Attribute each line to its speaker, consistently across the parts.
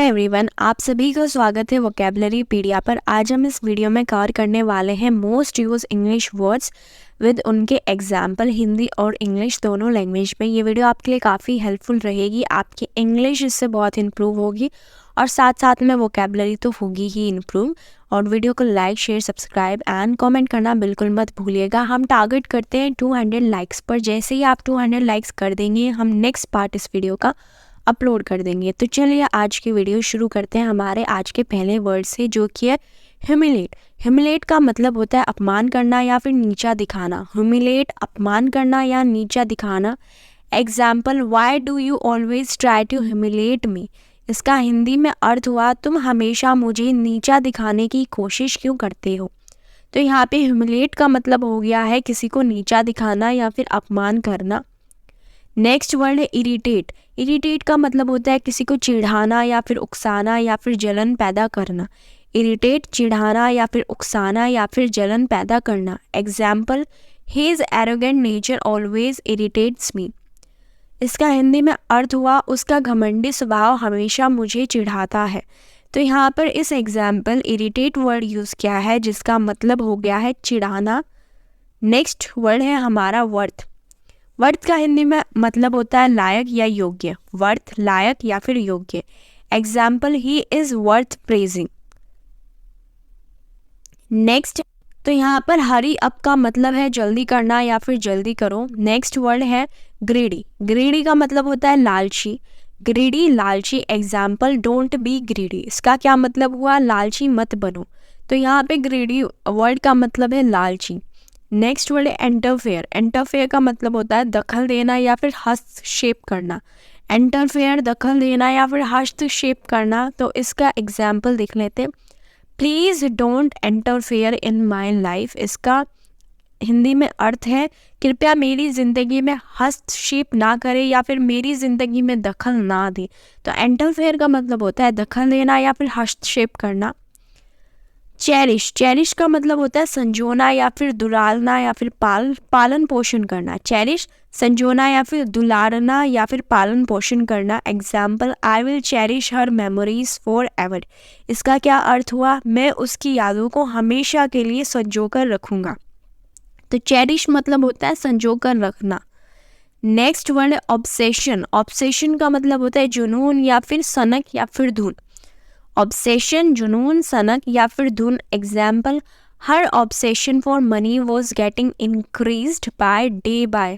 Speaker 1: Everyone, आप सभी का स्वागत है वोकैबुलरी पीडिया पर। आज हम इस वीडियो में कवर करने वाले हैं most use English words with उनके एग्जाम्पल हिंदी और इंग्लिश दोनों लैंग्वेज में। ये वीडियो आपके लिए काफ़ी हेल्पफुल रहेगी, आपकी इंग्लिश इससे बहुत इम्प्रूव होगी और साथ साथ में वोकैबुलरी तो होगी ही इम्प्रूव। और वीडियो को like, share, subscribe and comment करना बिल्कुल मत भूलिएगा। हम टारगेट करते हैं 200 लाइक्स पर। जैसे ही आप 200 लाइक्स कर देंगे हम नेक्स्ट पार्ट इस वीडियो का अपलोड कर देंगे। तो चलिए आज की वीडियो शुरू करते हैं हमारे आज के पहले वर्ड से, जो कि है ह्यूमिलेट। ह्यूमिलेट का मतलब होता है अपमान करना या फिर नीचा दिखाना। ह्यूमिलेट अपमान करना या नीचा दिखाना। Example, why do you always try to humiliate me. इसका हिंदी में अर्थ हुआ तुम हमेशा मुझे नीचा दिखाने की कोशिश क्यों करते हो। तो यहाँ पे ह्यूमिलेट का मतलब हो गया है किसी को नीचा दिखाना या फिर अपमान करना। नेक्स्ट वर्ड है इरिटेट। इरिटेट का मतलब होता है किसी को चिढ़ाना या फिर उकसाना या फिर जलन पैदा करना। इरिटेट, चिढ़ाना या फिर उकसाना या फिर जलन पैदा करना। Example, his arrogant nature always irritates me. इसका हिंदी में अर्थ हुआ उसका घमंडी स्वभाव हमेशा मुझे चिढ़ाता है। तो यहाँ पर इस एग्जाम्पल इरिटेट वर्ड यूज़ किया है जिसका मतलब हो गया है चिढ़ाना। नेक्स्ट वर्ड है हमारा वर्थ। वर्थ का हिंदी में मतलब होता है लायक या योग्य। वर्थ, लायक या फिर योग्य। Example, he is worth praising. Next, तो यहाँ पर हरी अप का मतलब है जल्दी करना या फिर जल्दी करो। नेक्स्ट वर्ड है ग्रीडी। ग्रीडी का मतलब होता है लालची। ग्रीडी, लालची। Example, don't be greedy. इसका क्या मतलब हुआ, लालची मत बनो। तो यहाँ पे ग्रीडी वर्ड का मतलब है लालची। नेक्स्ट वर्ड है इंटरफेयर। इंटरफेयर का मतलब होता है दखल देना या फिर हस्तक्षेप करना। इंटरफेयर, दखल देना या फिर हस्तक्षेप करना। तो इसका एग्जाम्पल देख लेते हैं। Please don't interfere in my life. इसका हिंदी में अर्थ है कृपया मेरी ज़िंदगी में हस्तक्षेप ना करें या फिर मेरी ज़िंदगी में दखल ना दे। तो इंटरफेयर का मतलब होता है दखल देना या फिर हस्तक्षेप करना। चेरिश। चेरिश का मतलब होता है संजोना या फिर दुलारना या फिर पालन पोषण करना। चेरिश, संजोना या फिर दुलारना या फिर पालन पोषण करना। Example, I will cherish her memories for ever. इसका क्या अर्थ हुआ, मैं उसकी यादों को हमेशा के लिए संजो कर रखूँगा। तो चेरिश मतलब होता है संजो कर रखना। नेक्स्ट वर्ड है ऑब्सेशन। ऑब्सेशन का मतलब होता है जुनून या फिर सनक या फिर धुन। ऑब्सेशन, जुनून, सनक या फिर धुन। Example, her obsession for money was getting increased by day by.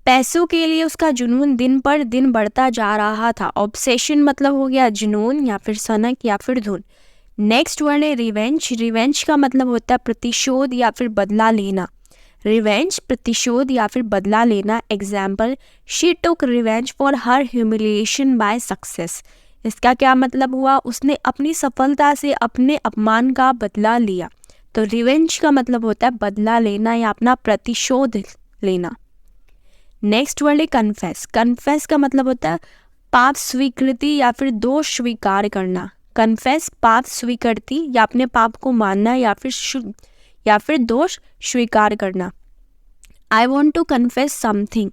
Speaker 1: पैसों के लिए उसका जुनून दिन पर दिन बढ़ता जा रहा था। ऑब्सेशन मतलब हो गया जुनून या फिर सनक या फिर धुन। नेक्स्ट वर्ड है रिवेंज। रिवेंज का मतलब होता है प्रतिशोध या फिर बदला लेना। रिवेंज, प्रतिशोध या फिर बदला लेना। Example, she took revenge for her humiliation by success. इसका क्या मतलब हुआ, उसने अपनी सफलता से अपने अपमान का बदला लिया। तो रिवेंज का मतलब होता है बदला लेना या अपना प्रतिशोध लेना। नेक्स्ट वर्ड है कन्फेस। कन्फेस का मतलब होता है पाप स्वीकृति या फिर दोष स्वीकार करना। कन्फेस, पाप स्वीकृति या अपने पाप को मानना या फिर दोष स्वीकार करना। I want to confess something.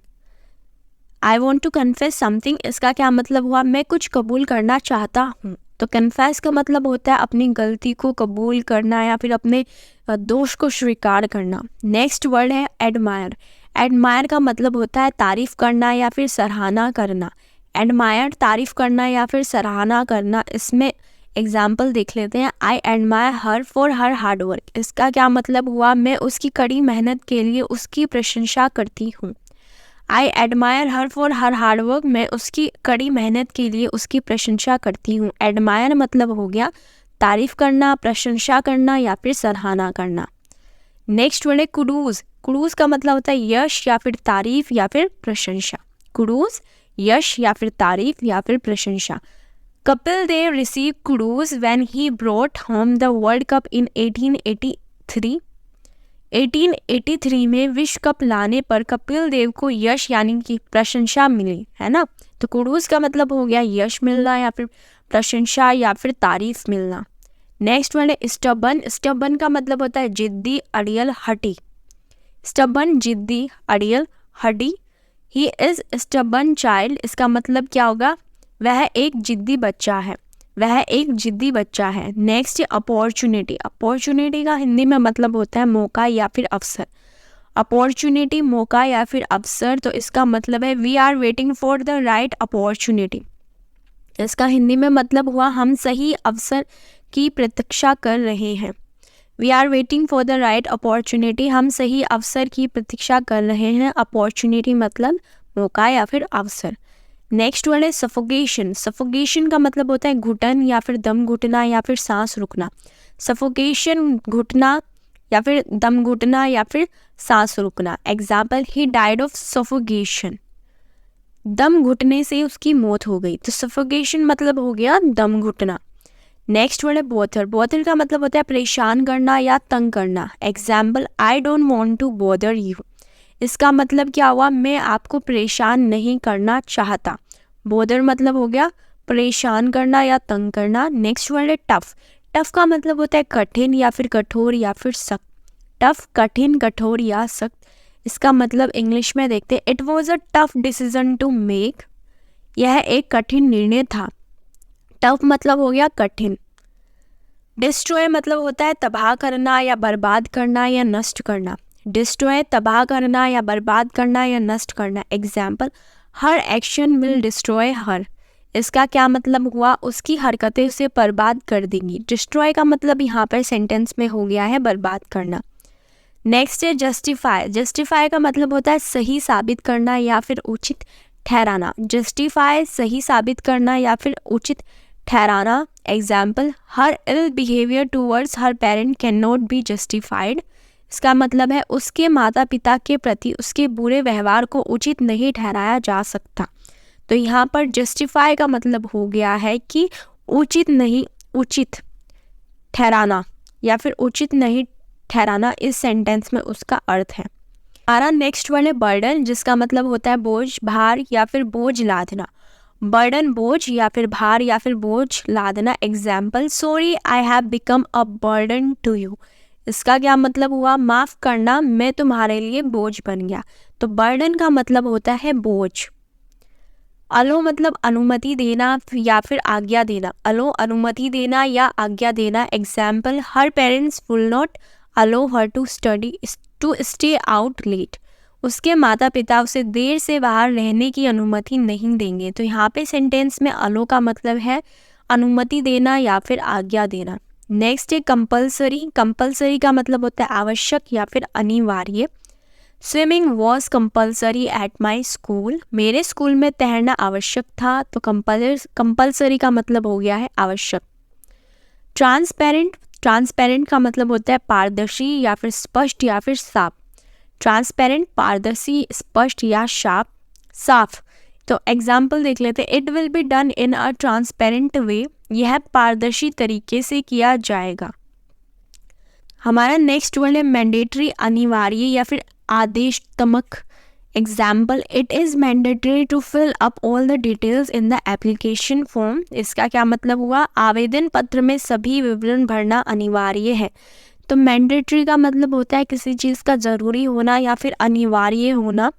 Speaker 1: I want to confess something. इसका क्या मतलब हुआ, मैं कुछ कबूल करना चाहता हूँ। तो कन्फेस का मतलब होता है अपनी गलती को कबूल करना या फिर अपने दोष को स्वीकार करना। नेक्स्ट वर्ड है एडमायर। एडमायर का मतलब होता है तारीफ करना या फिर सराहना करना। एडमायर, तारीफ करना या फिर सराहना करना। इसमें एग्जाम्पल देख लेते हैं। I admire her for her hard work. इसका क्या मतलब हुआ, मैं उसकी कड़ी मेहनत के लिए उसकी प्रशंसा करती हूँ। I admire her for her hard work. मैं उसकी कड़ी मेहनत के लिए उसकी प्रशंसा करती हूँ। एडमायर मतलब हो गया तारीफ करना, प्रशंसा करना या फिर सराहना करना। नेक्स्ट वर्ड है कुडूज। कुडूज का मतलब होता है यश या फिर तारीफ या फिर प्रशंसा। कुडूज, यश या फिर तारीफ या फिर प्रशंसा। Kapil Dev receive kudos when he brought home the world cup in 1883। 1883 में विश्व कप लाने पर कपिल देव को यश यानी कि प्रशंसा मिली, है ना। तो कुडूज का मतलब हो गया यश मिलना या फिर प्रशंसा या फिर तारीफ मिलना। नेक्स्ट वर्ड है स्टबन। स्टबन का मतलब होता है जिद्दी, अड़ियल, हठी। स्टबन, जिद्दी, अड़ियल, हठी। He is stubborn child. इसका मतलब क्या होगा, वह एक जिद्दी बच्चा है, वह एक जिद्दी बच्चा है। नेक्स्ट अपॉर्चुनिटी, अपॉर्चुनिटी का हिंदी में मतलब होता है मौका या फिर अवसर। अपॉर्चुनिटी मौका या फिर अवसर, तो इसका मतलब है we are waiting for the right opportunity. इसका हिंदी में मतलब हुआ हम सही अवसर की प्रतीक्षा कर रहे हैं। We are waiting for the right opportunity, हम सही अवसर की प्रतीक्षा कर रहे हैं। अपॉर्चुनिटी मतलब मौका या फिर अवसर। नेक्स्ट वर्ड है सफोकेशन। सफोकेशन का मतलब होता है घुटन या फिर दम घुटना या फिर सांस रुकना। सफोकेशन घुटना या फिर दम घुटना या फिर सांस रुकना। Example, he died of suffocation, दम घुटने से उसकी मौत हो गई। तो सफोकेशन मतलब हो गया दम घुटना। नेक्स्ट वर्ड है बॉथर। बॉथर का मतलब होता है परेशान करना या तंग करना। Example, I don't want to bother you. इसका मतलब क्या हुआ, मैं आपको परेशान नहीं करना चाहता। बॉदर मतलब हो गया परेशान करना या तंग करना। नेक्स्ट वर्ड है टफ। टफ का मतलब होता है कठिन या फिर कठोर या फिर सख्त। टफ, कठिन, कठोर या सख्त। इसका मतलब इंग्लिश में देखते हैं, it was a tough decision to make. यह एक कठिन निर्णय था। टफ मतलब हो गया कठिन। डिस्ट्रॉय मतलब होता है तबाह करना या बर्बाद करना या नष्ट करना। डिस्ट्रॉय, तबाह करना या बर्बाद करना या नष्ट करना। Example, her action will destroy her. इसका क्या मतलब हुआ, उसकी हरकतें उसे बर्बाद कर देंगी। डिस्ट्रॉय का मतलब यहाँ पर सेंटेंस में हो गया है बर्बाद करना। नेक्स्ट है जस्टिफाई। जस्टिफाई का मतलब होता है सही साबित करना या फिर उचित ठहराना। जस्टिफाई, सही साबित करना या फिर उचित ठहराना। Example, her ill behaviour towards her parent can not be justified. इसका मतलब है उसके माता पिता के प्रति उसके बुरे व्यवहार को उचित नहीं ठहराया जा सकता। तो यहाँ पर जस्टिफाई का मतलब हो गया है कि उचित नहीं, उचित ठहराना या फिर उचित नहीं ठहराना, इस सेंटेंस में उसका अर्थ है। हमारा नेक्स्ट वर्ड है बर्डन, जिसका मतलब होता है बोझ, भार या फिर बोझ लादना। बर्डन, बोझ या फिर भार या फिर बोझ लादना। Example, sorry I have become a burden to you. इसका क्या मतलब हुआ, माफ़ करना, मैं तुम्हारे लिए बोझ बन गया। तो बर्डन का मतलब होता है बोझ। अलो मतलब अनुमति देना या फिर आज्ञा देना। अलो, अनुमति देना या आज्ञा देना। Example, her parents will not allow her to stay out late. उसके माता पिता उसे देर से बाहर रहने की अनुमति नहीं देंगे। तो यहाँ पे सेंटेंस में अलो का मतलब है अनुमति देना या फिर आज्ञा देना। नेक्स्ट है कंपलसरी। कंपलसरी का मतलब होता है आवश्यक या फिर अनिवार्य। Swimming was compulsory at my school. मेरे स्कूल में तैरना आवश्यक था। तो कंपलसरी का मतलब हो गया है आवश्यक। ट्रांसपेरेंट। ट्रांसपेरेंट का मतलब होता है पारदर्शी या फिर स्पष्ट या फिर साफ। ट्रांसपेरेंट, पारदर्शी, स्पष्ट या साफ। तो एग्जाम्पल देख लेते हैं, it will be done in a transparent way. यह पारदर्शी तरीके से किया जाएगा। हमारा नेक्स्ट वर्ड है मैंडेटरी, अनिवार्य या फिर आदेशात्मक। Example, it is mandatory to fill up all the details in the application form. इसका क्या मतलब हुआ, आवेदन पत्र में सभी विवरण भरना अनिवार्य है। तो मैंडेटरी का मतलब होता है किसी चीज़ का ज़रूरी होना या फिर अनिवार्य होना।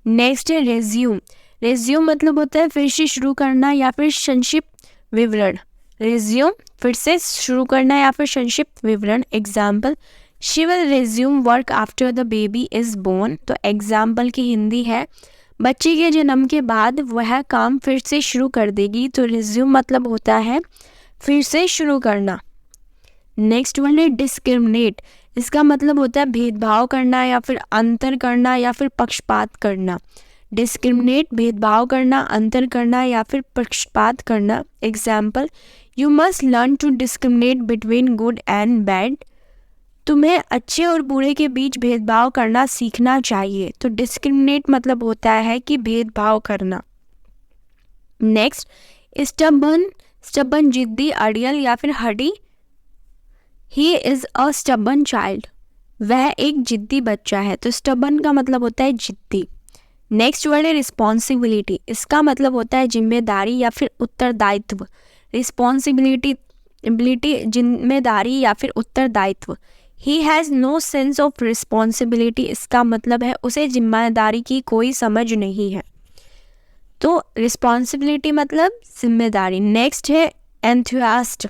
Speaker 1: नेक्स्ट है रेज्यूम। रेज्यूम मतलब होता है फिर से शुरू करना या फिर संक्षिप्त विवरण। रेज्यूम, फिर से शुरू करना या फिर संक्षिप्त विवरण। Example, she will resume work after the baby is born. तो एग्जाम्पल की हिंदी है, बच्चे के जन्म के बाद वह काम फिर से शुरू कर देगी। तो रेज्यूम मतलब होता है फिर से शुरू करना। नेक्स्ट वन है डिस्क्रिमिनेट। इसका मतलब होता है भेदभाव करना या फिर अंतर करना या फिर पक्षपात करना। डिस्क्रिमिनेट, भेदभाव करना, अंतर करना या फिर पक्षपात करना। Example, you must learn to discriminate between good and bad. तुम्हें अच्छे और बुरे के बीच भेदभाव करना सीखना चाहिए। तो डिस्क्रिमिनेट मतलब होता है कि भेदभाव करना। Next, stubborn. स्टबर्न, जिद्दी, अड़ियल या फिर हडी। He is a stubborn child. वह एक जिद्दी बच्चा है। तो स्टबर्न का मतलब होता है जिद्दी। नेक्स्ट वर्ड है रिस्पॉन्सिबिलिटी। इसका मतलब होता है जिम्मेदारी या फिर उत्तरदायित्व। रिस्पॉन्सिबिलिटी, जिम्मेदारी या फिर उत्तरदायित्व। He has no sense of responsibility. इसका मतलब है उसे जिम्मेदारी की कोई समझ नहीं है। तो रिस्पॉन्सिबिलिटी मतलब जिम्मेदारी। नेक्स्ट है एंथुसियास्ट।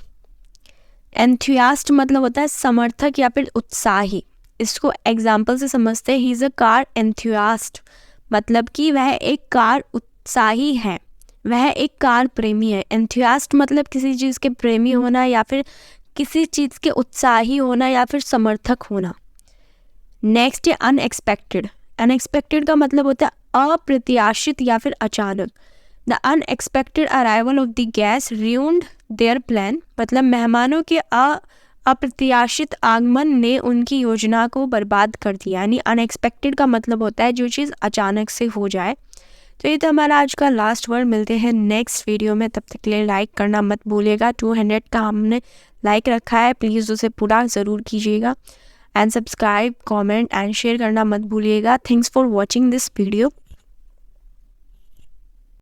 Speaker 1: एंथुसियास्ट मतलब होता है समर्थक या फिर उत्साही। इसको एग्जाम्पल से समझते हैं। ही इज़ अ कार एंथुसियास्ट, मतलब कि वह एक कार उत्साही है, वह एक कार प्रेमी है। एंथुसियास्ट मतलब किसी चीज़ के प्रेमी होना या फिर किसी चीज़ के उत्साही होना या फिर समर्थक होना। नेक्स्ट है अनएक्सपेक्टेड। अनएक्सपेक्टेड का मतलब होता है अप्रत्याशित या फिर अचानक। The unexpected arrival of the guest ruined their plan, मतलब मेहमानों के अप्रत्याशित आगमन ने उनकी योजना को बर्बाद कर दिया। यानी अनएक्सपेक्टेड का मतलब होता है जो चीज़ अचानक से हो जाए। तो ये तो हमारा आज का लास्ट वर्ड। मिलते हैं नेक्स्ट वीडियो में, तब तक के लिए लाइक करना मत भूलिएगा। 200 का हमने लाइक रखा है, प्लीज़ उसे पूरा ज़रूर कीजिएगा। And subscribe, comment and share करना मत भूलिएगा। Thanks for watching this video.